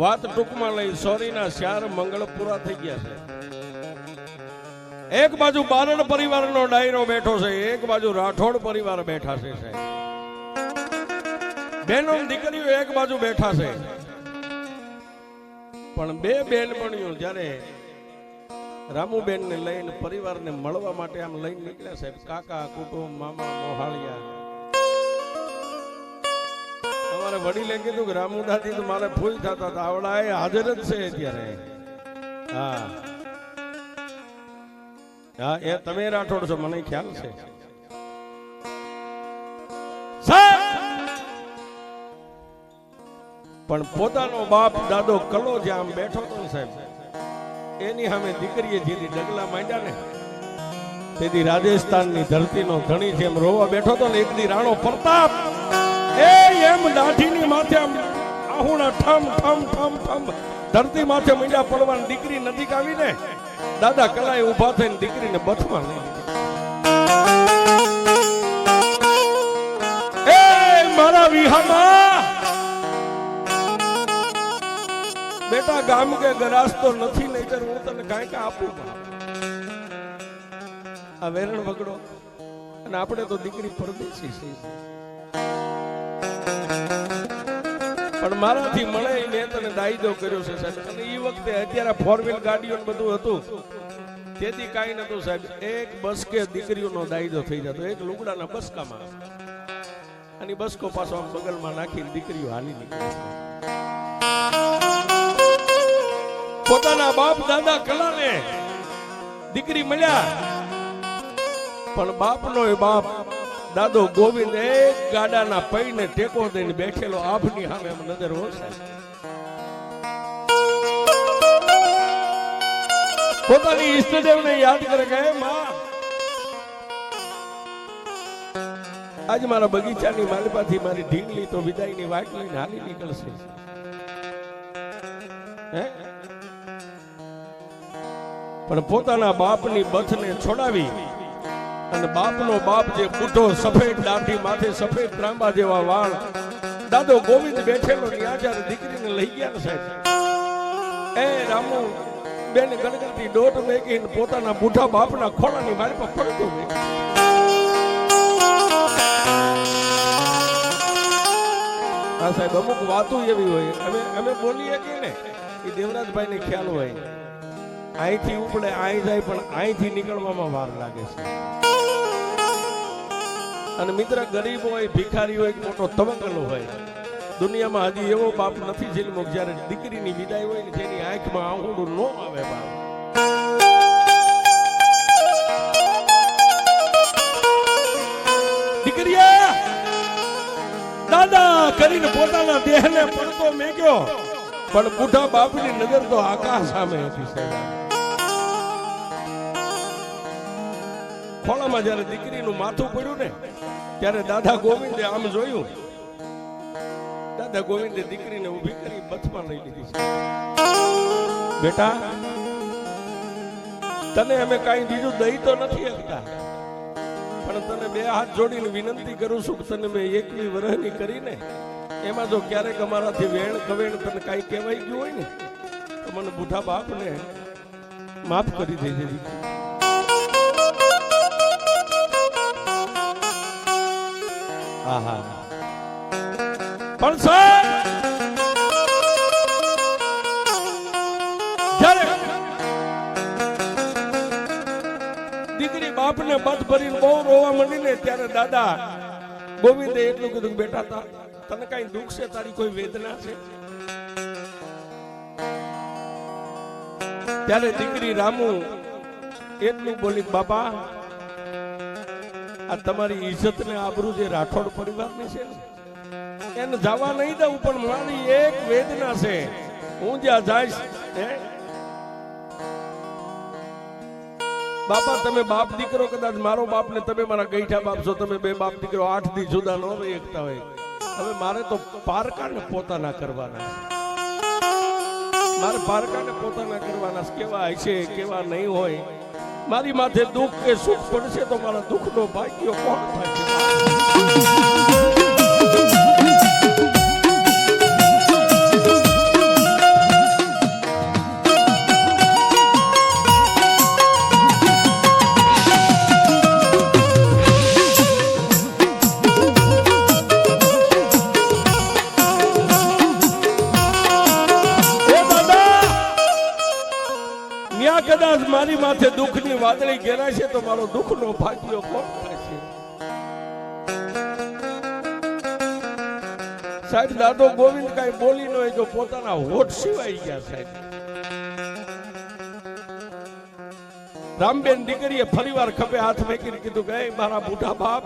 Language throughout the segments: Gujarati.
વાત ટૂંકમાં લઈ સોરીના 4 મંગળ પૂરા થઈ ગયા છે. એક બાજુ બારણ પરિવારનો ડાયરો બેઠો છે, એક બાજુ રાઠોડ પરિવાર બેઠા છે. બેનો દીકરીઓ એક બાજુ બેઠા છે, પણ બે બેનપણીઓ જ્યારે રામુબેન ને લઈને પરિવારને મળવા માટે આમ લઈને નીકળ્યા સાહેબ, કાકા કુટુંબ મામા મોહાળિયા, અમારે વડીલે કીધું કે રામુદાદી તો મારે ફૂલ થતા હતા, આવડા એ હાજર જ છે અત્યારે. હા હા, એ તમે રાઠોડ છો મને ખ્યાલ છે. પણ પોતાનો બાપ દાદો કલો જે આમ બેઠો હતો ને સાહેબ, એની સામે દીકરીએ જેથી ડગલા માંડ્યા ને તેથી રાજસ્થાનની ધરતીનો ધણી જેમ રોવા બેઠો હતો ને, એક દી રાણો પ્રતાપ એ એમ દાઢીની માથે આમ આહુણા ઠમ ઠમ ઠમ ઠમ ધરતી માથે મીંડા પડવાની દીકરી નજીક આવીને દાદા કલાએ ઊભા થઈને દીકરીને બથમાં લઈ લીધી. એ મારા વિહામાં બેટા ગામ કે ગરાસ તો નથી, નહીતર હું તને કાંઈ કાંઈ આપું. આ વેરણ વગડો અને આપણે તો દીકરી પરદેશી છે, પણ મારાથી મળે મેં તને દાયદો કર્યો છે સાહેબ. અને એ વખતે અત્યારે 4 વ્હીલ ગાડીઓ બધું હતું, તેથી કાંઈ નતું સાહેબ. એક બસકે દીકરીઓનો દાયદો થઈ જતો, એક લુગડાના બસકામાં, અને બસકો પાછો આમ બગલમાં નાખીને દીકરીઓ હાલી નીકળી. પોતાના બાપ દાદા કલાને દીકરી મળ્યા, પણ બાપનો એ બાપ દાદો ગોવિંદ એક ગાડાના પૈને ટેકો દઈને બેઠેલો આભની સામે એમ નજર ઓછાય. પોતાની ઈષ્ટદેવને યાદ કરે કે માં આજ મારા બગીચાની માલિપાથી મારી ઢીંગલી તો વિદાયની વાટ લઈને હાલી નીકળશે. પણ પોતાના બાપની બથને છોડાવી અને બાપનો બાપ જે બુઢો સફેદ દાઢી માથે સફેદ ત્રાંબા જેવા વાળ દાદો ગોવિંદ બેઠેલો ત્યાં જ્યારે દીકરીને લઈ ગયા સાહેબ, એ રામુ બેન ગણગણતી દોટ મેકીને પોતાના બુઢા બાપના ખોળાની મારી પર પડતું મેં. હા સાહેબ, અમુક વાતો એવી હોય અમે બોલીએ કે ને એ દેવરાજભાઈ ને ખ્યાલ હોય, અહીંથી ઉપડે અહીં જાય પણ અહીંથી નીકળવામાં વાર લાગે છે. અને મિત્ર ગરીબ હોય, ભિખારી હોય, મોટો તવંગલો હોય, દુનિયામાં હજી એવો બાપ નથી જેની જ્યારે દીકરીની વિદાય હોય ને જેની આંખમાં આંગળું ન આવે. બાપ દીકરીએ દાદા કરીને પોતાના દેહને પડતો મેક્યો, પણ બુઢા બાપની નજર તો આકાશ સામે હતી સાહેબ. ખોળામાં જયારે દીકરીનું માથું પડ્યું ને ત્યારે દાદા ગોવિંદે આમ જોયું, દાદા ગોવિંદે દીકરીને ઊભી કરી બથમાં લઈ લીધી છે. બેટા તને અમે કાંઈ બીજું દઈ તો નથી શકતા, પણ તને 2 હાથ જોડીને વિનંતી કરું છું કે તને મેં 21 વર્ષની કરીને એમાં જો ક્યારેક અમારાથી વેણ કવેણ તને કાંઈ કહેવાય ગયું હોય ને તો મને બુઢા બાપને માફ કરી દેજે. આહા પણ જ્યારે દીકરી બાપને બધ ભરીને બહુ રોવા માંડી ને ત્યારે દાદા ગોવિંદે એટલું કીધું, બેટા તને કઈ દુઃખ છે, તારી કોઈ વેદના છે? ત્યારે દીકરી રામુ એટલું બોલી, બાપા આ તમારી ઇજ્જત ને આબરૂ જે રાઠોડ પરિવારની છે એને જવા નહીં દઉં, પણ મારી એક વેદના છે, હું જ્યાં જઈશ બાપા તમે બાપ દીકરો કદાચ મારો બાપ ને તમે મારા ગઈઠા બાપ છો, તમે 2 બાપ દીકરો 8 દી જુદા ન રહી શકતા હોય. હવે મારે તો પારકાને પોતાના કરવાના, મારે પારકાને પોતાના કરવાના. કેવા હશે કેવા નહીં હોય, મારી માથે દુઃખ કે સુખ પડશે તો મારા દુઃખનો ભાગ્યો કોણ થાય? મારી માથે દુઃખની વાદળી ઘેરાય છે તો મારો દુઃખનો ભાગ્યો કોણ થાય છે? સાહેબ દાદો ગોવિંદ કઈ બોલી ન હોય જો પોતાના હોઠ સિવાય ગયા સાહેબ. રામબેન દીકરીએ ફરીવાર ખભે હાથ મેકીને કીધું કે મારા બુઢા બાપ,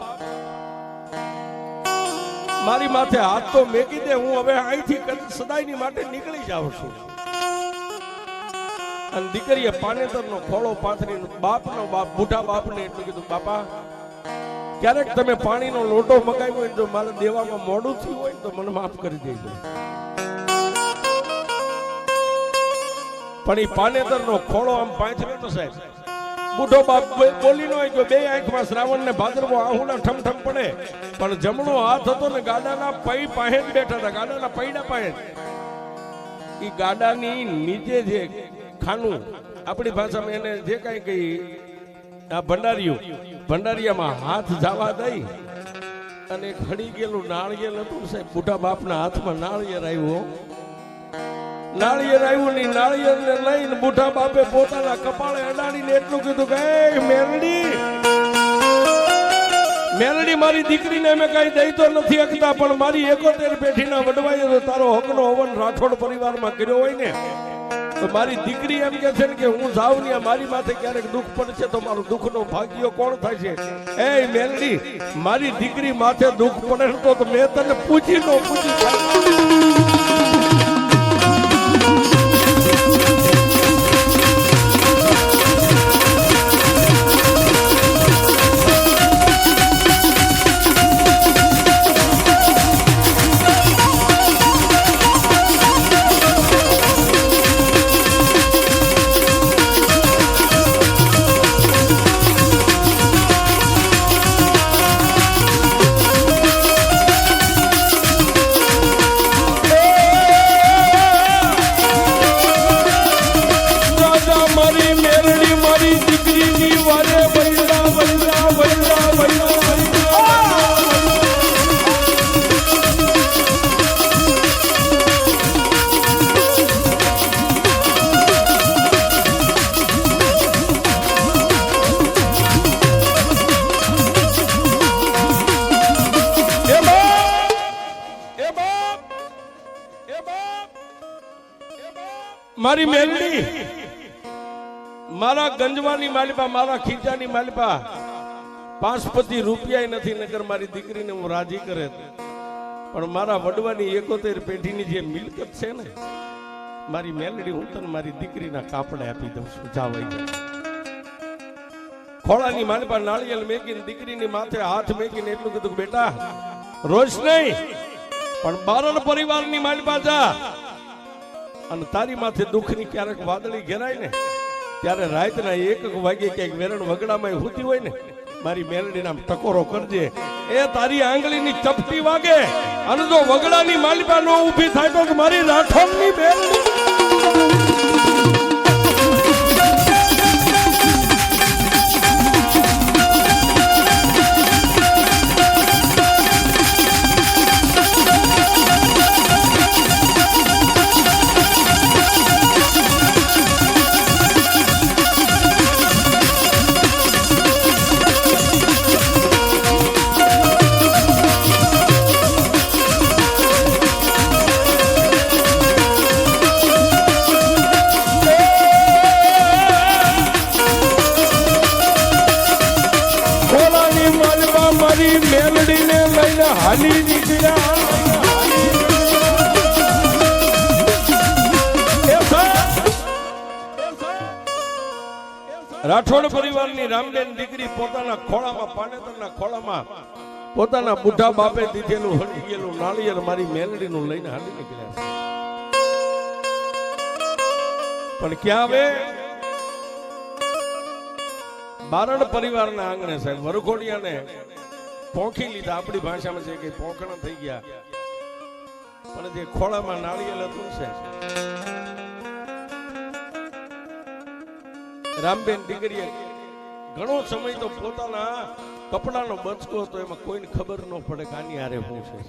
મારી માથે હાથ તો મેકી દે, હું હવે અહીંથી સદાયની માટે નીકળી જાઉં છું. અને દીકરીએ પાનેતરનો ખોળો પાથરીને બાપનો બાપ બુઢા બાપને એટલું કીધું, બાપા ક્યારેક તમે પાણીનો લોટો મગાવ્યો હોય જો મારે દેવામાં મોડું થયું હોય તો મને માફ કરી દેજો. પણ એ પાનેતરનો ખોળો આમ પાંચર્યો તો સાહેબ બુઢો બાપ બોલી ન હોય જો બે આંખમાં શ્રાવણ ને ભાદરવો આહુના ઠમઠમ પડે, પણ જમણો હાથ હતો ને ગાડાના પૈ પાસે જ બેઠા હતા, ગાડાના પૈડા પાસે. એ ગાડાની નીચે જે ખાનું આપણી ભાષામાં એને જે કઈ કઈ આ ભંડારિયામાં હાથ જવા દઈ અને ખડી ગયેલું નાળિયેર હતું સાહેબ. બુઢા બાપના હાથમાં નાળિયેર આવ્યું, નાળિયેર આવ્યું ની નાળિયેર ને લઈને બુઢા બાપે પોતાના કપાળે અડાડીને એટલું કીધું કે મેલડી મારી દીકરીને અમે કઈ દઈ તો નથી શકતા, પણ મારી 71 પેઢીના વડવાઈએ તો તારો હકનો હવન રાઠોડ પરિવારમાં કર્યો હોય ને તો મારી દીકરી એમ કે છે ને કે હું જાઉં ને મારી માથે ક્યારેક દુઃખ પડશે તો મારું દુઃખનો ભાગ્યો કોણ થાય છે? એ મેલડી મારી દીકરી માથે દુઃખ પડે તો મેં તને પૂછી નો પૂછી મારી મેલડી મારા ગંજવાની માલિપા મારા ખીચાની માલિપા 5 રૂપિયા નથી નગર મારી દીકરીને હું રાજી કરે, પણ મારા વડવાની 71 પેઢીની જે મિલકત છે ને મારી મેલડી હું તને મારી દીકરીના કાપડે આપી દઉં છું. જાવાઈ ખોળાની માલિપા નાળિયેર મેકીને દીકરીની માથે હાથ મેકીને એટલું કીધું બેટા રોજ નહીં પણ બારણ પરિવારની માલિપા જા અને તારી માથે દુઃખની ક્યારેક વાદળી ઘેરાય ને ત્યારે રાતના 1 વાગે ક્યાંક વેરણ વગડામાં હોતી હોય ને મારી મેલડી નામ ટકોરો કરજે, એ તારી આંગળીની ચપટી વાગે અને જો વગડાની માલિપા નો ઊભી થાય તો મારી રાઠોડની મેલડી મેલડીને લઈને હાલી નીકળ્યા. રાઠોડ પરિવારની રામબેન દીકરી પોતાના ખોળામાં પાનેતરના ખોળામાં પોતાના બુઢા બાપે દીધેલું હળી ગયેલું નાળિયેર મારી મેલડીનું લઈને હાલી નીકળ્યા. પણ ક્યાં આવે બારણ પરિવારના આંગણે સાહેબ વરઘોડિયાને પોંખી લીધા. આપણી ભાષામાં છે કે પોંખણા થઈ ગયા, પણ જે ખોળામાં નાળિયેર હતું છે રામબેન દીકરીએ ઘણો સમય તો પોતાના કપડાનો બચકો હતો, એમાં કોઈને ખબર ન પડે કે આની હારે શું છે.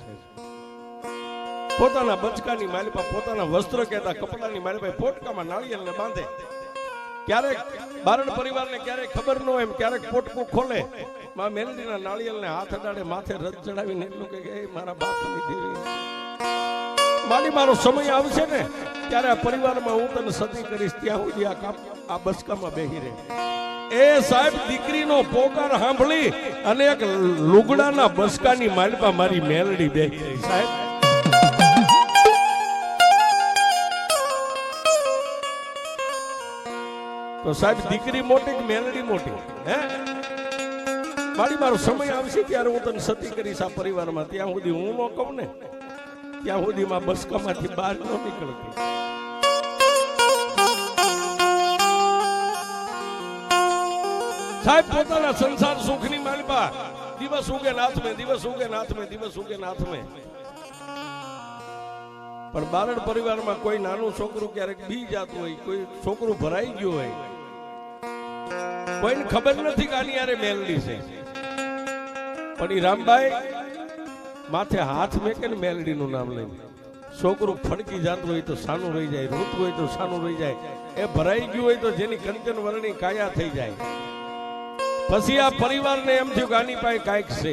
પોતાના બચકાની માલિપા પોતાના વસ્ત્ર કહેતા કપડાની માલિપા પોટકામાં નાળિયેરને બાંધે ક્યારેક બારણ પરિવારને ક્યારેક ખબર ન હોય, ક્યારેક પોટકું ખોલે, માં મેલડીના નાળિયેરને હાથ અડાડે, માથે રથ ચડાવીને એટલું કે મારા બાપની દેવી મારી મારો સમય આવશે ને ત્યારે આ પરિવારમાં હું તને સતી કરીશ, ત્યાં સુધી આ બસકામાં બેહી રહે. એ સાહેબ દીકરીનો પોકાર સાંભળી અને એક લુગડાના બસકાની માલપા મારી મેલડી બેહી રહી. સાહેબ તો સાહેબ દીકરી મોટી કે મેલડી મોટી? હે મારી મારો સમય આવશે ત્યારે હું તને સતી કરીશ આ પરિવારમાં, ત્યાં સુધી હું ન કહું ને ત્યાં સુધી માં બસકામાંથી બહાર ન નીકળતી. સાહેબ પોતાના સંસાર સુખની માલપા દિવસ ઉગે નાથ મેં, દિવસ ઉગે નાથ મેં, દિવસ ઉગે નાથ મેં. પણ બારણ પરિવારમાં કોઈ નાનું છોકરું ક્યારેક બી જતું હોય, કોઈ છોકરું ભરાઈ ગયું હોય, કોઈને ખબર નથી કે આની યારે મેલડી છે. પણ ઈ રામભાઈ માથે હાથ મેકે ને મેલડીનું નામ લઈને છોકરું ફડકી જતું હોય તો સાનું રહી જાય, રોતું હોય તો સાનું રહી જાય. એ ભરાઈ ગયું હોય તો જેની કંચન વર્ણી કાયા થઈ જાય. પછી આ પરિવારને એમ થયું કે આની પાસે કાંઈક છે.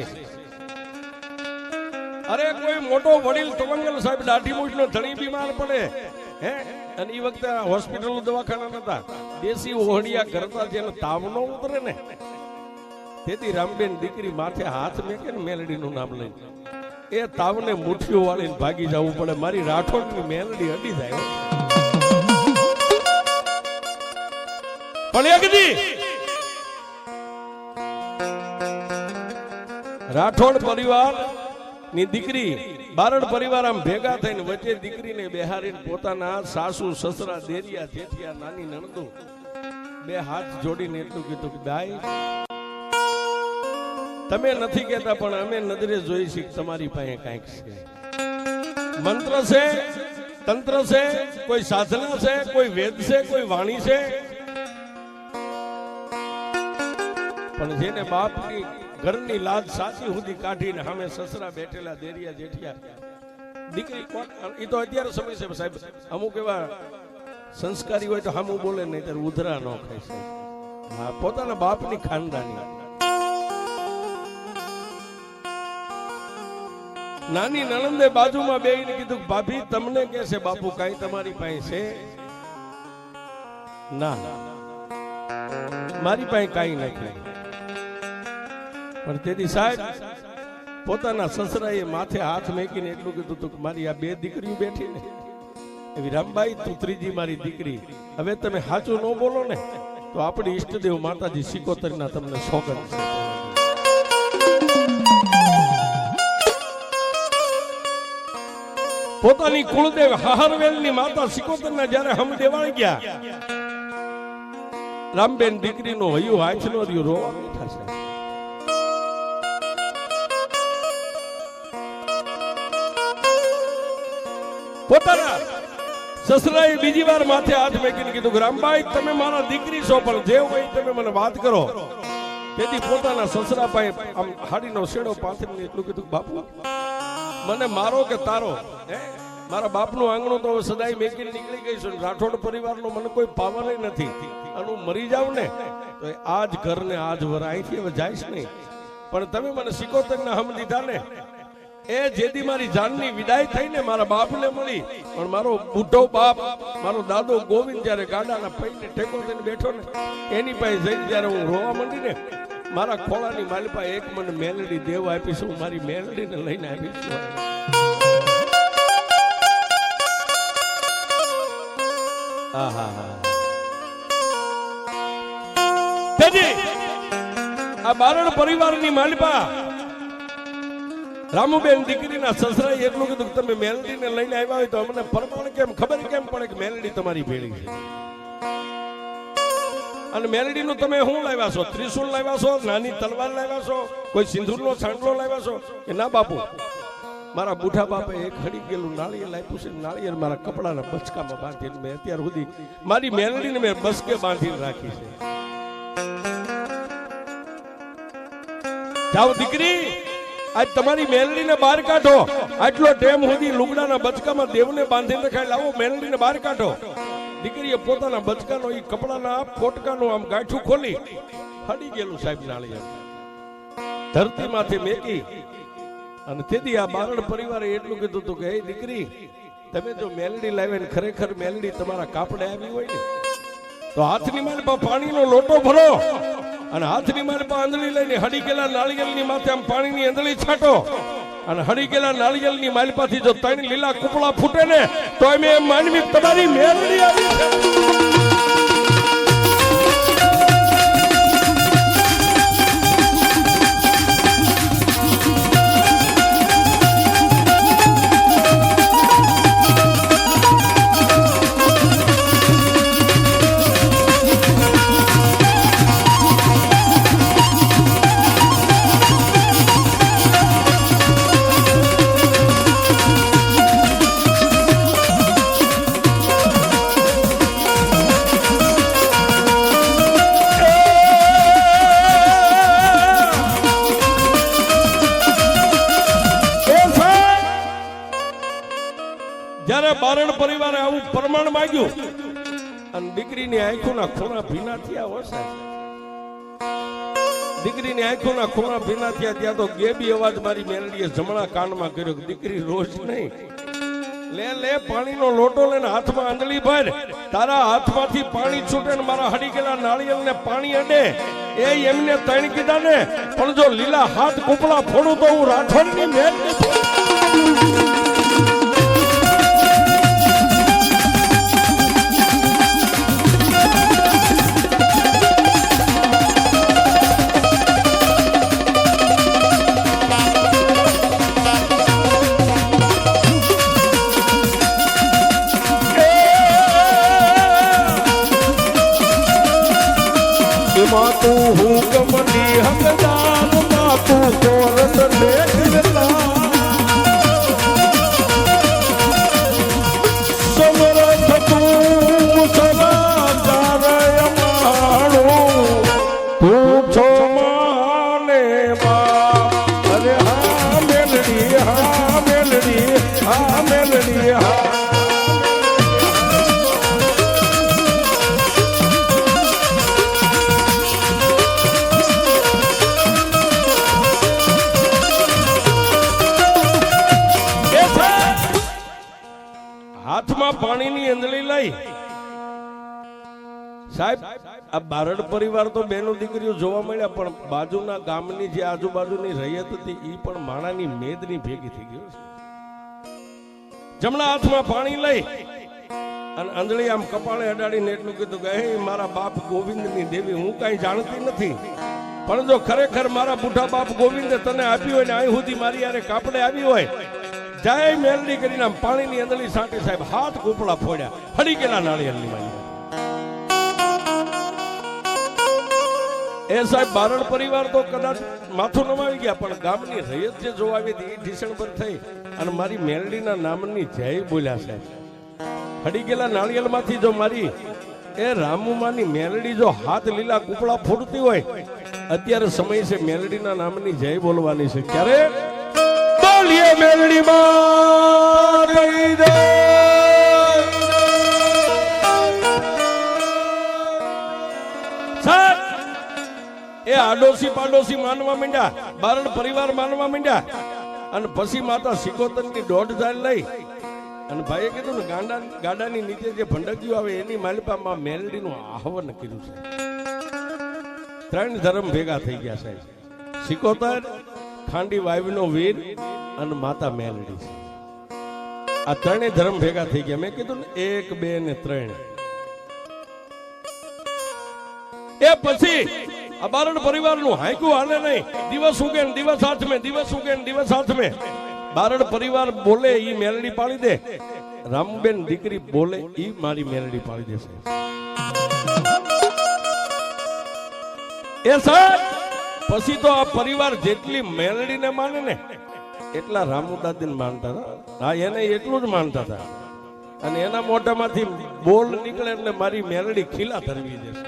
અરે કોઈ મોટો વડીલ તવંગલ સાહેબ દાઢી મૂછનો ધણી બીમાર પડે, હે, અને એ વખતે હોસ્પિટલ દવાખાના નતા, દેશી ઓહડિયા કરતા, જેને તાવ ન ઉતરે ને, તેથી રામબેન દીકરી માથે હાથ મેકે ને મેલડીનું નામ લઈને એ તાવને મુઠ્ઠીઓ વાળીને ભાગી જવું પડે. મારી રાઠોડની મેલડી અડી જાય. પણ એક દી રાઠોડ પરિવાર ની દીકરી બારણ પરિવાર આમ ભેગા થઈને વચ્ચે દીકરીને બેહારીને પોતાના સાસુ સસરા દેરિયા જેઠિયા નાની નણંદો બે હાથ જોડીને એટલું કીધું કે ભાઈ તમે નથી કહેતા પણ અમે નજરે જોઈ છીએ તમારી પાસે કાંઈક છે. મંત્ર છે, તંત્ર છે, કોઈ સાધના છે, કોઈ વેદ છે, કોઈ વાણી છે. પણ જેને બાપની ઘરની લાજ સાચી સુધી કાઢીને સામે સસરા બેઠેલા દેરિયા જેઠિયા દીકરી કોણ, એ તો અત્યારે સમય છે સાહેબ. અમુક એવા સંસ્કારી હોય તો સામું બોલે નહીં ત્યારે ઉધરા ન ખાય છે. હા, પોતાના બાપની ખાનદાની નાની નણંદે બાજુમાં બેહીને કીધું ભાભી તમને કે છે બાપુ કાંઈ તમારી પાસે છે? ના, મારી પાસે કાંઈ નથી. પણ તેથી સાહેબ પોતાના સસરાએ માથે હાથ મેકીને એટલું કીધું હતું કે મારી આ બે દીકરીઓ બેઠી ને એવી રામબાઈ તું ત્રીજી મારી દીકરી, હવે તમે સાચું ન બોલો ને તો આપણી ઈષ્ટદેવ માતાજી સિકોતરના તમને સોગંદ છે. પોતાની કુળદેવ હાહરવેલની માતા સિકોતરના જ્યારે હમ દેવાઈ ગયા, રામબેન દીકરીનો હૈયું આંચનો રહ્યો રોવા બેઠા છે. પોતાના સસરાએ બીજી વાર માથે હાથ મેકીને કીધું કે રામબાઈ તમે મારા દીકરી છો પણ જે હોય તમે મને વાત કરો. તેથી પોતાના સસરા પાસે આમ હાડીનો શેડો પાથરીને એટલું કીધું બાપુ મને મારો કે તારો, હે, મારા બાપનું આંગણું તો સદાય મેકીને નીકળી ગઈ છું. રાઠોડ પરિવારનો મને કોઈ પાવર નથી, અને હું મરી જાઉં ને તો આ જ ઘરને આ જ વર અહીંથી હવે જાઈશ નહીં. પણ તમે મને સિકોતરના હમ દીધા ને એ જેદી મારી જાનની વિદાય થઈને મારા બાપને મળી, પણ મારો બુઢો બાપ મારો દાદો ગોવિંદ જ્યારે ગાડાના પૈને ટેકો થઈને બેઠો ને એની પાસે જઈને જ્યારે હું રોવા માંડી ને મારા ખોળાની માલપા એક મને મેલડી દેવ આપીશું, મારી મેલડીને લઈને આપીશું. આ બારણ પરિવારની માલપા રામુબેન દીકરીના સસરાએ એટલું કીધું તમે મેલડીને લઈને આવ્યા હોય તો અમને પરપણ કેમ ખબર કેમ પડે કે મેલડી તમારી ભેળી છે? અને મેલડીનું તમે શું લાવ્યા છો? ત્રિશુલ લાવ્યા છો? નાની તલવાર લાવ્યા છો? કોઈ સિંદૂરનો છાંડલો લાવ્યા છો? કે ના બાપુ મારા બુઢા બાપે એક ખડી ગયેલું નાળિયેર આપ્યું છે, નાળિયેર મારા કપડાના બચકામાં બાંધીને મેં અત્યાર સુધી મારી મેલડીને મેં બસકે બાંધીને રાખી છે. જાઓ દીકરી, આજ તમારી મેલડીને બહાર કાઢો. આટલો ટેમ સુધી લુગડાના બચકામાં દેવને બાંધીને રખાય, લાવો મેલડીને બહાર કાઢો. દીકરીએ પોતાના બચકાનો ઈ કપડાના પોટકાનું આમ ગાંઠું ખોલી હડી ગયેલું સાહેબ નાળિયેર ધરતીમાંથી મેકી અને તેથી આ બારણ પરિવારે એટલું કીધું હતું કે હે દીકરી, તમે જો મેલડી લાવે ને ખરેખર મેલડી તમારા કાપડે આવી હોય ને તો હાથની માલપા પાણીનો લોટો ભરો અને હાથની માલપા આંધળી લઈને હડી ગયેલા નાળિયેરની માથે આમ પાણીની આંધળી છાંટો અને હડી ગયેલા નાળિયેરની માલપાથી જો ત્રણ લીલા કુપડા ફૂટે ને તો એમ માનવી તમારી મેલડી આવી છે. જ્યારે બારણ પરિવારે આવું પ્રમાણ માંગ્યું અને દીકરીની આંખોના ખૂણા ભીના થયા હશે, દીકરીની આંખોના ખૂણા ભીના થયા ત્યાં તો ગેબી અવાજ મારી મેલડીએ જમણા કાનમાં કર્યો કે દીકરી રોજ નહીં, લે પાણીનો લોટો લઈને હાથમાં આંધળી ભર, તારા હાથમાંથી પાણી છૂટે ને મારા હડી ગયેલા નાળિયેરને પાણી અડે એ એમને ત્રણ કીધા ને, પણ જો લીલા હાથ કુપડા ફોડું તો હું રાઠોડની મેલડી मातू हुक्म दी हकदार मातू कोरत देखता समरथ तू सदा जारय माणो तू छो माने बाप, अरे हाँ मेलडी हाँ मेलडी हाँ मेलडी हाँ હાથમાં પાણીની અંજળી લઈ સાહેબ આ બારડ પરિવાર તો બેનો દીકરીઓ જોવા મળ્યા, પણ બાજુના ગામની જે આજુબાજુની રૈયત હતી એ પણ માણાની મેદની ભેગી થઈ ગયો છે. જમણા હાથમાં પાણી લઈ અને અંજળી આમ કપાળે અડાડીને એટલું કીધું કે હે મારા બાપ ગોવિંદની દેવી, હું કાંઈ જાણતી નથી, પણ જો ખરેખર મારા બુઢા બાપ ગોવિંદે તને આપ્યું હોય ને અહીં સુધી મારી યારે કાપડે આવી હોય, જય મેલડી કરીને પાણીની અંદરની સાંટી સાહેબ હાથ કુપડા ફોડ્યા હડી ગયેલા નાળિયેરની માલી. એ સાહેબ બારણ પરિવાર તો કદાચ માથું નમાવી ગયા, પણ ગામની રૈયત જે જોવા આવી હતી એ ઢીસણભર થઈ અને મારી મેલડીના નામની જય બોલ્યા સાહેબ. હડી ગયેલા નાળિયેરમાંથી જો મારી એ રામુમાની મેલડી જો હાથ લીલા કુપડા ફોડતી હોય, અત્યારે સમય છે મેલડીના નામની જય બોલવાની છે. ક્યારે બોલીએ મેલડી માં એ આડોશી પાડોશી માનવા માંડ્યા, બારણ પરિવાર માનવા માંડ્યા અને પછી માતા સિકોતરની 1.5 લઈ અને ભાઈએ કીધું ને ગાડાની નીચે જે ભંડકીઓ આવે એની માલિપામાં મેલડીનું આહવાન કર્યું છે. 3 ધર્મ ભેગા થઈ ગયા સાહેબ, સિકોતર, ખાંડી વાવીનો વીર અને માતા મેલડી છે. આ 3 ધર્મ ભેગા થઈ ગયા. મેં કીધું ને 1 2 ને 3. એ પછી આ બારણ પરિવારનું હાંકું હાલે નહીં. દિવસ ઉગે ને દિવસ હાથમે, દિવસ ઉગે ને દિવસ હાથમે. બારણ પરિવાર બોલે ઈ મેલડી પાડી દે, રામબેન દીકરી બોલે ઈ મારી મેલડી પાડી દેશે. એ સાહેબ પછી તો આ પરિવાર જેટલી મેલડીને માને ને એટલા રામુદાદીને માનતા હતા. હા, એને એટલું જ માનતા હતા અને એના મોઢામાંથી બોલ નીકળે એટલે મારી મેલડી ખીલા ધરવી દેશે.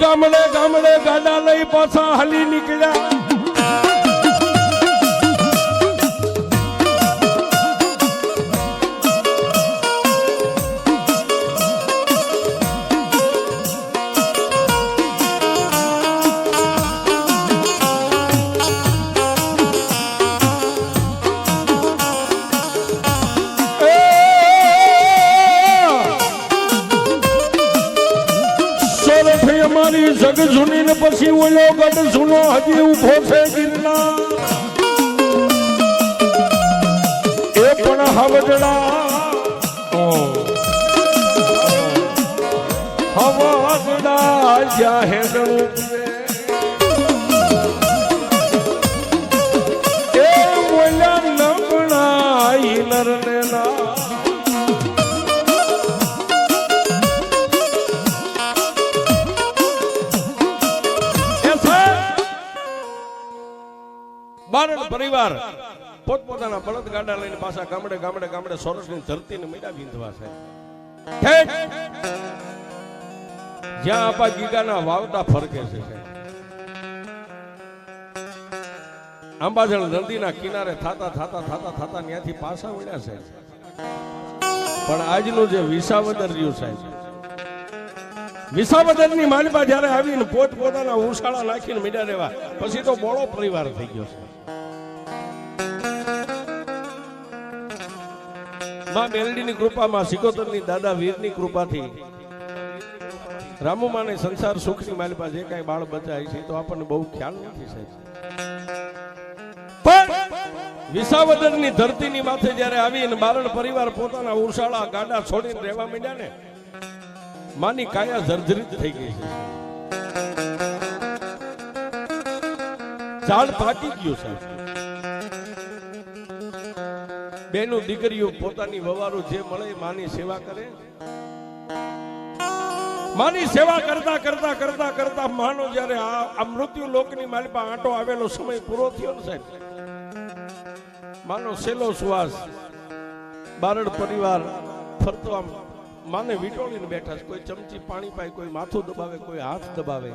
ગામડે ગામડે ગાડા લઈ પાછા હાલી નીકળ્યા. ઓલો ગઢ સુનો હજી ઉભો છે ગિરનાર એ પણ હવજડા હવજડા જ્યાં હેડણું એ બોલ્યા નમણા ઈનર ને ના બારણ પરિવાર પોતપોતાના બળદ ગાડા લઈને પાછા ગામડે ગામડે ગામડે સોરસની ધરતીને મીડા વિંધવા છે જ્યાં આપા ગીગાના વાવટા ફરકે છે આંબાજળ નદીના કિનારે થાતા થાતા થાતા થાતા ત્યાંથી પાછા વળ્યા છે પણ આજનું જે વિસાવદર રહ્યું સાહેબ વિસાવદરની માલિપા જ્યારે આવીને પોતપોતાના ઉશાળા નાખીને મીડા રહેવા પછી તો બોળો પરિવાર થઈ ગયો છે માં મેલડીની કૃપામાં સિકોતરની દાદા વીરની કૃપાથી રામુમાને સંસાર સુખની માલિપા જે કાંઈ બાળ બચાય છે તો આપણને બહુ ખ્યાલ નથી સાહેબ પણ વિસાવદરની ધરતીની માથે જ્યારે આવીને બારણ પરિવાર પોતાના ઉશાળા ગાડા છોડીને રહેવા માંડ્યા ને માની કાયા જર્જરિત થઈ ગઈ છે ઝાડ પાકી ગયું સાહેબ બેનું દીકરીઓ પોતાની વવારો જે મળે માની સેવા કરે માની સેવા કરતા કરતા કરતા કરતા માનો જ્યારે આ મૃત્યુ લોકની માલિપા આંટો આવેલો સમય પૂરો થયો ને સાહેબ માનો સેલો શ્વાસ બારણ પરિવાર ફરતો આમ માને વીટોળીને બેઠા છે કોઈ ચમચી પાણી પાય કોઈ માથું દબાવે કોઈ હાથ દબાવે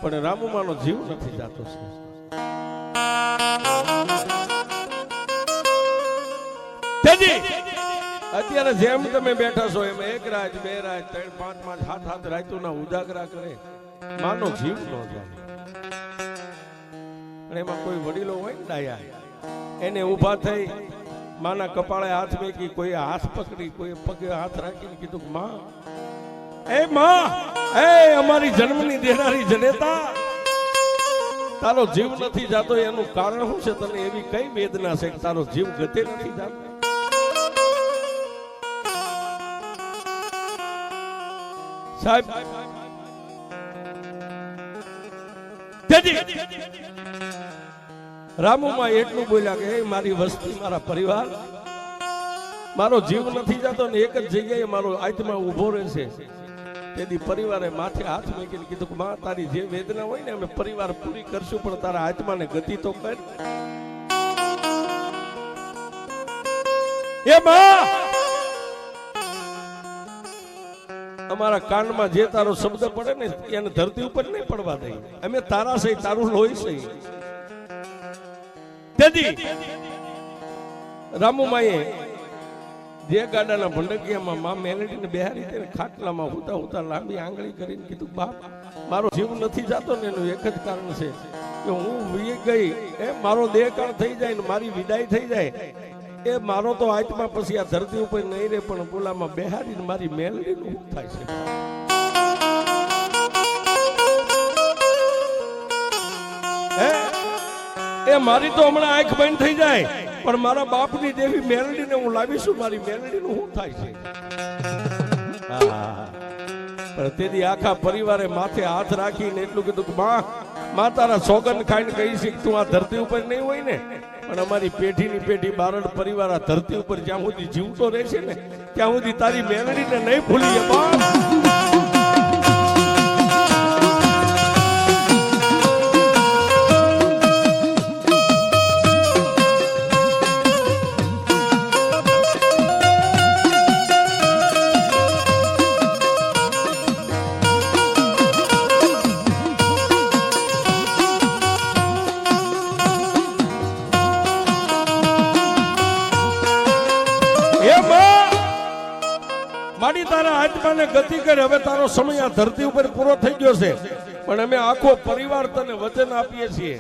પણ રામુમાનો જીવ નથી જાતો છે અત્યારે જેમ તમે બેઠા છો એમ એક રાત બે રાત ત્રણ પાંચ પાંચ હાથ હાથ રાતુના ઉજાગરા કરે માનો જીવ ન જાય અને એમાં કોઈ વડીલો હોય ને ડાયા એને ઊભા થઈ માના કપાળે હાથ મેકી કોઈ હાથ પકડી કોઈ પગે હાથ રાખીને કીધું માં એ અમારી જન્મની દેનારી જનેતા તારો જીવ નથી જાતો એનું કારણ શું છે તને એવી કઈ વેદના છે કે તારો જીવ ગતે નથી જાતો સાહેબ રામુમાં એટલું બોલ્યા કે મારી વસ્તી મારા પરિવાર મારો જીવ નથી જતો ને એક જ જગ્યાએ મારો આત્મા ઉભો રહેશે તેથી પરિવારે માથે હાથ મૂકીને કીધું કે માં તારી જે વેદના હોય ને અમે પરિવાર પૂરી કરશું પણ તારા આત્માને ગતિ તો કર એ માં અમારા કાનમાં જે તારો શબ્દ પડે ને એને ધરતી ઉપર નહીં પડવા દે અમે તારા સહી તારું લોહી સહી તેથી રામુમાએ જે ગાડાના ભંડકિયામાં માં મેલડીને બેહારી તેને ખાટલામાં હુતા હુતા લાંબી આંગળી કરીને કીધું બાપ મારો જીવ નથી જાતો ને એનું એક જ કારણ છે કે હું વી ગઈ એ મારો દેહકાળ થઈ જાય ને મારી વિદાય થઈ જાય એ મારો તો આત્મા પછી આ ધરતી ઉપર નહીં રે પણ બોલામાં બેહારીને મારી મેલડીનું શું થાય છે એ મારી તો હમણાં આંખ બંધ થઈ જાય પણ મારા બાપની દેવી મેલડીને હું લાવીશું મારી મેલડીનું શું થાય છે પણ તેથી આખા પરિવારે માથે હાથ રાખીને એટલું કીધું કે માં તારા સોગન ખાઈને કહી છે તું આ ધરતી ઉપર નહીં હોય ને પણ અમારી પેઢીની પેઢી બારણ પરિવાર આ ધરતી ઉપર જ્યાં સુધી જીવતો રહેશે ને ત્યાં સુધી તારી મેલડીને નહીં ભૂલીએ બાપ મારી તારા આત્માને ગતિ કરે હવે તારો સમય આ ધરતી ઉપર પૂરો થઈ ગયો છે પણ અમે આખો પરિવાર તને વચન આપીએ છીએ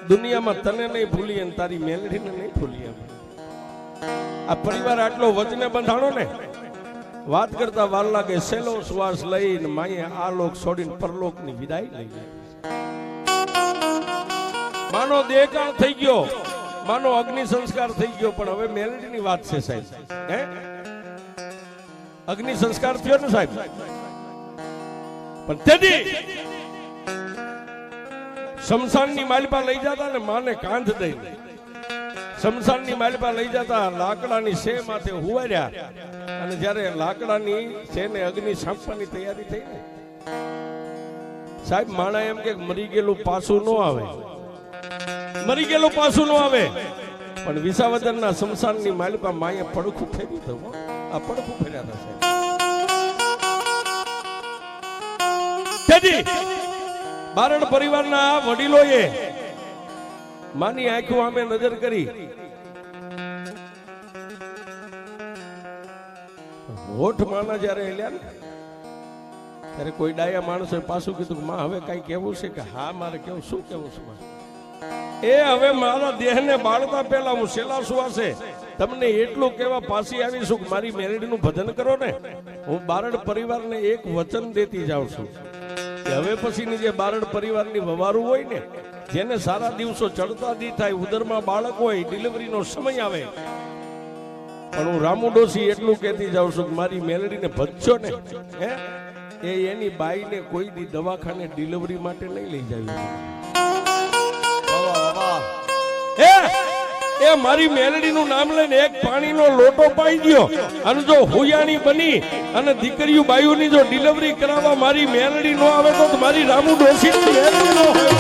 દુનિયામાં તને નહીં ભૂલીએ ને તારી મેલડીને નહીં ભૂલીએ આ પરિવાર આટલો વચને બંધાણો ને વાત કરતા વાર લાગે સેલો શ્વાસ લઈને માએ આ લોક છોડીને પરલોકની વિદાય લઈ જાય. માનો દેહકાળ થઈ ગયો, માનો અગ્નિ સંસ્કાર થઈ ગયો, પણ હવે મેલડીની વાત છે સાહેબ. હે અગ્નિ સંસ્કાર થયો ને સાહેબ, પણ તેથી શમશાનની માલિપા લઈ જતા ને માને કાંધ દઈને શમશાનની માલિપા લઈ જતા લાકડાની શે માથે હુવાર્યા, અને જ્યારે લાકડાની શેને અગ્નિ સાંપવાની તૈયારી થઈ ને સાહેબ, માણા એમ કે મરી ગયેલું પાછું ન આવે, મરી ગયેલું પાછું ન આવે, પણ વિસાવદરના શમશાનની માલિપા માએ પડખું ફેરી દઉં. આ પડખું ફેર્યા હતા સાહેબ. બારણ પરિવારના વડીલોએ માની આંખો આમે નજર કરી, હોઠ માના જ્યારે હેલ્યા ને ત્યારે કોઈ ડાયા માણસે પાછું કીધું કે માં હવે કઈ કેવું છે? કે હા મારે કેવું. શું કેવું છે માં? એ હવે મારા દેહને બાળતા પહેલા હું છેલ્લા સુવાસે તમને એટલું કહેવા પાછી આવીશું કે મારી મેલડીનું ભજન કરો ને. હું બારણ પરિવારને એક વચન દેતી જાઉં છું કે હવે પછીની જે બારણ પરિવારની વવારું હોય ને, જેને સારા દિવસો ચડતા દી થાય, ઉદરમાં બાળક હોય, ડિલિવરીનો સમય આવે, પણ હું રામુ ડોશી એટલું કહેતી જાઉં છું કે મારી મેલડીને ભજશો ને, હે એ એની બાઈને કોઈ દી દવાખાને ડિલિવરી માટે નહીં લઈ જાવી. એ મારી મેલડીનું નામ લઈને એક પાણીનો લોટો પાઈ ગયો, અને જો હુયાણી બની અને દીકરીઓ બાયુની જો ડિલિવરી કરાવવા મારી મેલડી નો આવે તો મારી રામુ ડોશીની મેલડી નો હોય.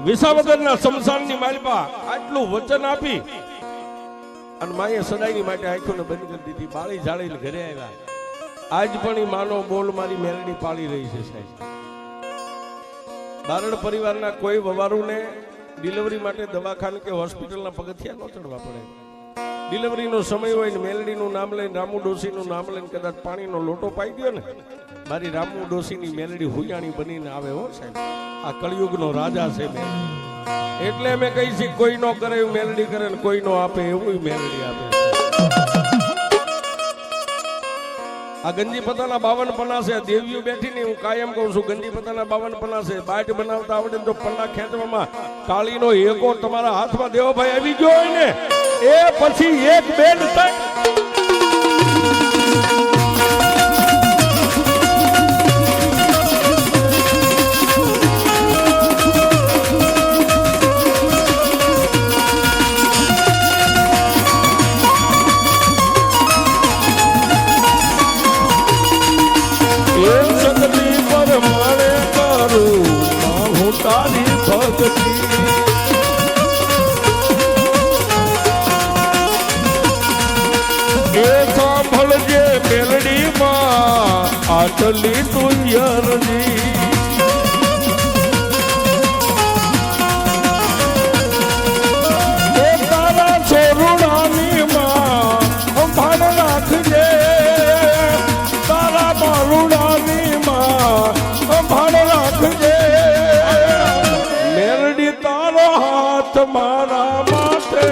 વિસાવદરના શમશાનની માલિપા આટલું વચન આપી અને માએ સદાયની માટે આંખોને બંધ કરી દીધી. બાળી જાળીને ઘરે આવ્યા. આજ પણ એ માનો બોલ મારી મેલડી પાળી રહી છે સાહેબ. બારણ પરિવારના કોઈ વવારુને ડિલિવરી માટે દવાખાને કે હોસ્પિટલના પગથિયા ન ચડવા પડે. ડિલિવરીનો સમય હોય ને મેલડીનું નામ લઈને, રામુ ડોશીનું નામ લઈને કદાચ પાણીનો લોટો પાઈ ગયો ને, મારી રામુ ડોશીની મેલડી હુયાણી બનીને આવે. હો સાહેબ, આ કળિયુગનો રાજા છે મેલડી. એટલે અમે કહી છીએ કોઈ નો કરે એવું મેલડી કરે ને કોઈ નો આપે એવું મેલડી આપે. આ ગંજી પતાના 52 પન્ના છે. દેવીઓ બેઠી ને હું કાયમ કહું છું, ગંજી પતાના 52 પન્ના છે. બાટ બનાવતા આવડે તો પન્ના ખેંચવામાં કાળીનો એકો તમારા હાથમાં દેવાભાઈ આવી ગયો હોય ને, એ પછી એક બેન તક તારી ભક્તિ એ સાંભળજે મેલડી માં આટલી તું યરજી. એ તારા છોરુડાની માં સંભાળ રાખજે, તારા બાલુડાની માં સંભાળ રાખજે. તારો હાથ મારા માથે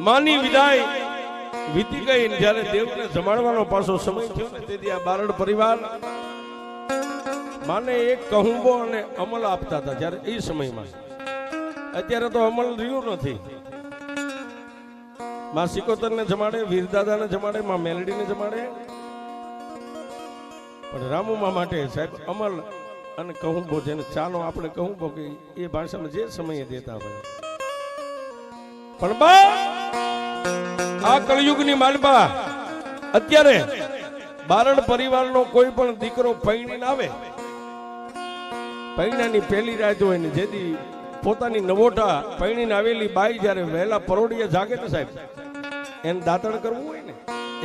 માની વિદાય વીતી ગઈ ને જ્યારે દેવને જમાડવાનો પાછો સમય થયો ને તેથી આ બારડ પરિવાર માને એક કહુંબો અને અમલ આપતા હતા જ્યારે એ સમયમાં. અત્યારે તો અમલ રહ્યું નથી. માં સિકોતરને જમાડે, વીરદાદાને જમાડે, માં મેલડીને જમાડે, પણ રામુમા માટે સાહેબ અમલ અને કહુંબો, જેને ચાનો આપણે કહુંબો કે એ ભાષામાં જે સમયે દેતા હોય. પણ બા આ કળયુગની માલપા અત્યારે બારડ પરિવારનો કોઈ પણ દીકરો પૈણીને આવે, પૈણાની પહેલી રાત હોય ને જેથી પોતાની નવોટા પૈણીને આવેલી બાઈ જ્યારે વહેલા પરોડીએ જાગે ને સાહેબ, એને દાંતણ કરવું હોય ને,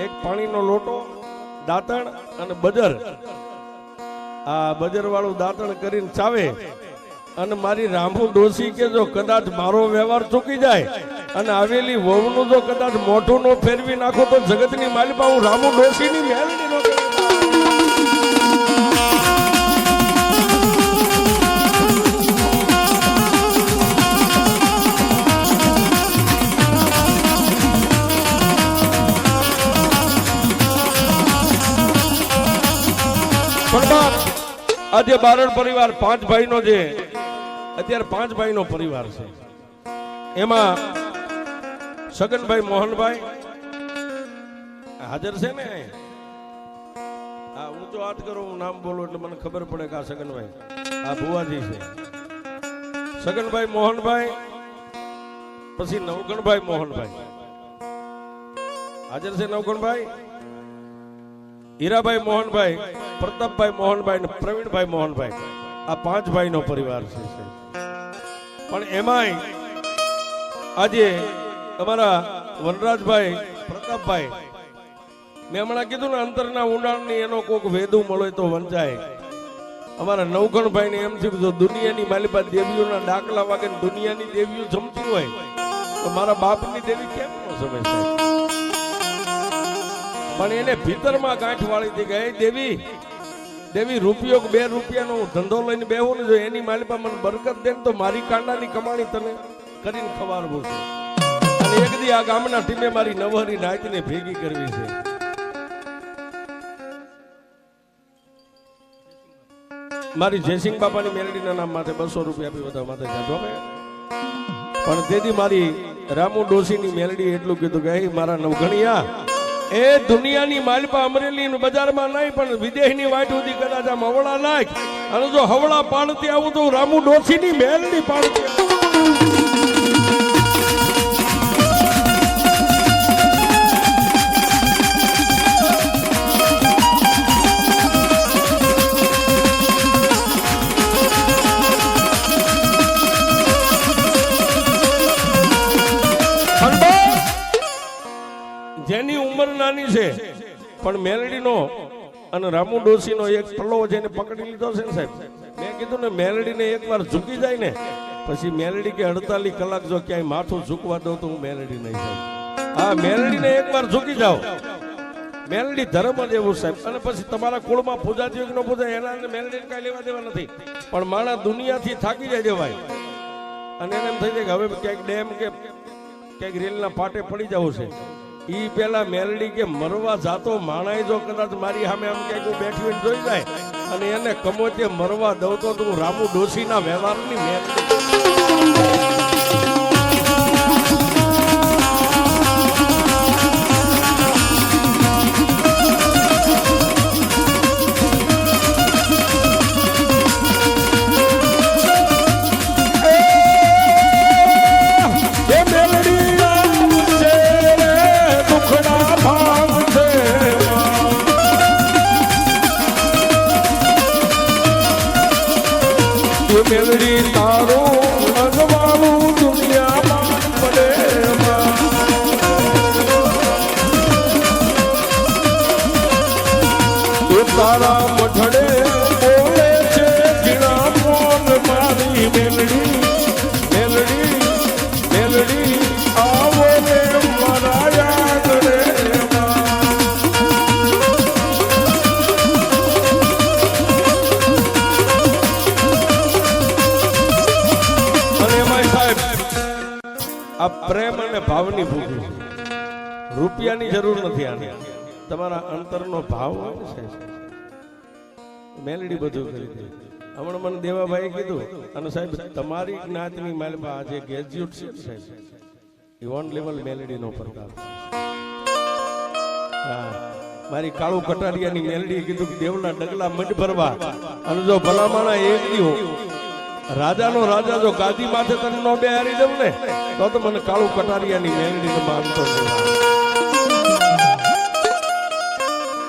એક પાણીનો લોટો, દાંતણ અને બજર, આ બજર વાળું દાંતણ કરીને ચાવે અને મારી રામુ ડોસી કે જો કદાચ મારો વ્યવહાર ચૂકી જાય અને આવેલી વહુનું જો કદાચ મોઢું નો ફેરવી નાખો તો જગતની માલિપા હું રામુ ડોસીની મેલડી નો કરું. આજે બારડ પરિવાર 5 ભાઈનો જે અત્યારે 5 ભાઈનો પરિવાર છે, એમાં સગનભાઈ મોહનભાઈ હાજર છે ને? આ ઊંચો હાથ કરો, હું નામ બોલું એટલે મને ખબર પડે કે આ સગનભાઈ, આ ભુવાજી છે. સગનભાઈ મોહનભાઈ, પછી નવગણભાઈ મોહનભાઈ હાજર છે. નવગણભાઈ, હીરાભાઈ મોહનભાઈ, પ્રતાપભાઈ મોહનભાઈ અને પ્રવીણભાઈ મોહનભાઈ, આ 5 ભાઈનો પરિવાર છે. પણ એમાંય આજે અમારા વનરાજભાઈ, પ્રતાપભાઈ, મેં હમણાં કીધું ને અંતરના ઊંડાણની એનો કોઈક વેદું મળે તો વંચાય. અમારા નવગણભાઈ ને એમ થયું જો દુનિયાની માલિપા દેવીઓના ડાકલા વાગે દુનિયાની દેવીઓ જમતી હોય તો મારા બાપની દેવી કેમ ન સમય સાહેબ? પણ એને ભીતરમાં ગાંઠ વાળી હતી કે દેવી દેવી રૂપિયો 2 રૂપિયાનો ધંધો લઈને બેહું ને જો એની માલિપા મને બરકત દે તો મારી કાંડાની કમાણી તને કરીને ખવારવું છે. અને એક દી આ ગામના ટીમે મારી નવહરી નાયતને ભેગી કરવી છે. મારી જયસિંહ બાપાની મેલડીના નામ માટે 200 રૂપિયા આપી બધા માથે જાજો આપે. પણ તેથી મારી રામુ ડોસીની મેલડી એટલું કીધું કે મારા નવઘણિયા, એ દુનિયાની માલપા અમરેલી બજારમાં નહીં પણ વિદેશની વાટ સુધી કદાચ આમ હવળા નાખ અને જો હવળા પાડતી આવું તો રામુ ડોસીની મેલડી પાડતી જેની ઉંમર નાની છે પણ મેલડીનો અને રામુ ડોસીનો એક પલ્લો જેને પકડી લીધો છે ને સાહેબ, મેં કીધું ને મેલડીને એકવાર ઝૂકી જાય ને પછી મેલડી કે 48 કલાક જો ક્યાંય માથું ઝૂકવા દઉં તો હું મેલડી નહીં સાહેબ. હા, મેલડીને એકવાર ઝૂકી જાઓ, મેલડી ધર્મ જ એવું સાહેબ. અને પછી તમારા કુળમાં પૂજાતી કે ન પૂજાય એના મેલડીને કાંઈ લેવા દેવા નથી, પણ માણસ દુનિયાથી થાકી જાય દેવાય અને એને એમ થઈ જાય કે હવે ક્યાંક ડેમ કે ક્યાંક રેલના પાટે પડી જવું છે. ઈ પેલા મેલડી કે મરવા જાતો માણાઈ જો કદાચ મારી સામે આમ ક્યાંક હું બેઠી હોય જોઈ જાય અને એને કમોતે મરવા દઉં તો હું રામુ ડોસીના વ્યવહારની મેલડી. મેલડી તારું અગવાવું દુનિયામાં પડે તારા મઠડે બોલે છે ઘીણા મોન મારી મેલડી મેલડી મેલડી આવો રે મારા યાદ રે. આ પ્રેમ અને ભાવની ભૂખ છે. રૂપિયાની જરૂર નથી આને. તમારા અંતરનો ભાવ હોય ને સાહેબ, મેલડી બધું કરી દે. હમણાં મને દેવાભાઈ કીધું, અને સાહેબ તમારી જ્ઞાતિની માલમાં આજે ગ્રેજ્યુએટ છે સાહેબ, એ ઓન લેવલ મેલડીનો પ્રકાર. હા, મારી કાળુ કટારિયાની મેલડીએ કીધું કે દેવના ડગલા મઢ ભરવા, અને જો ભલામણા એક દી રાજાનો રાજા જો ગાદી માથે તને નો બેહારી દઉં ને તો મને કાળુ કટારિયાની મેલડીને માનતો નહીં.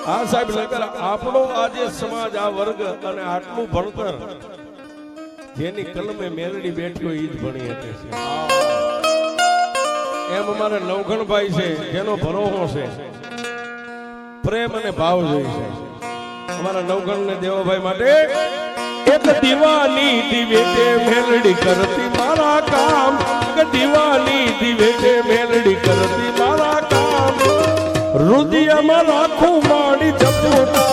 હા સાહેબ, નકર આપણો આજે સમાજ, આ વર્ગ અને આટલું ભણતર જેની કલમે મેલડી બેઠી હોય એ જ ભણી શકે છે. એમ અમારે નવઘણભાઈ છે, જેનો ભરોહો છે, પ્રેમ અને ભાવ જોઈ છે. અમારા નવઘણ ને દેવાભાઈ માટે એક દીવાની દિવેટે મેલડી કરતી મારા કામ, એક દીવાની દિવેટે મેલડી કરતી મારા કામ, રુદિયામાં રાખું માડી જપોટા